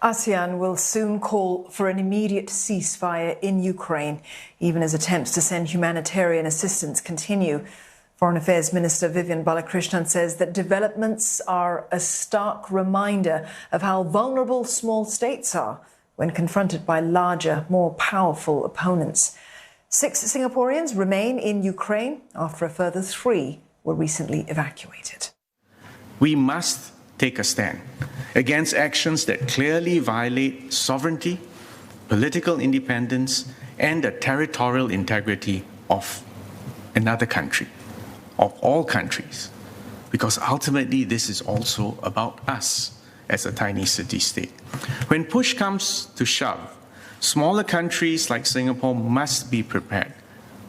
ASEAN will soon call for an immediate ceasefire in Ukraine, even as attempts to send humanitarian assistance continue. Foreign Affairs Minister Vivian Balakrishnan says that developments are a stark reminder of how vulnerable small states are when confronted by larger, more powerful opponents. 6 Singaporeans remain in Ukraine after a further 3 were recently evacuated. We must take a stand against actions that clearly violate sovereignty, political independence, and the territorial integrity of another country, of all countries, because ultimately this is also about us as a tiny city-state. When push comes to shove, smaller countries like Singapore must be prepared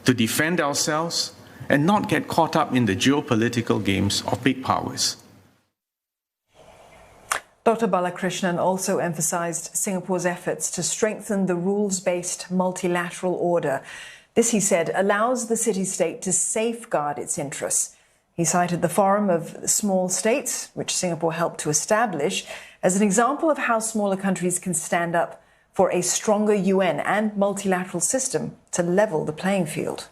to defend ourselves and not get caught up in the geopolitical games of big powers. Dr. Balakrishnan also emphasised Singapore's efforts to strengthen the rules-based multilateral order. This, he said, allows the city-state to safeguard its interests. He cited the Forum of Small States, which Singapore helped to establish, as an example of how smaller countries can stand up for a stronger UN and multilateral system to level the playing field.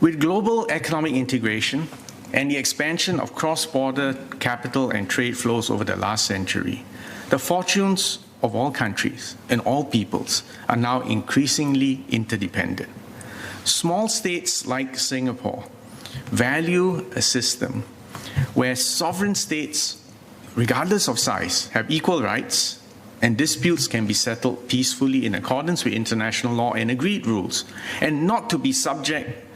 With global economic integration and the expansion of cross-border capital and trade flows over the last century, the fortunes of all countries and all peoples are now increasingly interdependent. Small states like Singapore value a system where sovereign states, regardless of size, have equal rights and disputes can be settled peacefully in accordance with international law and agreed rules, and not to be subject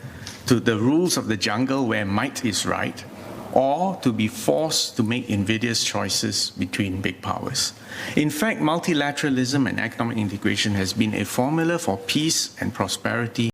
to the rules of the jungle where might is right, or to be forced to make invidious choices between big powers. In fact, multilateralism and economic integration has been a formula for peace and prosperity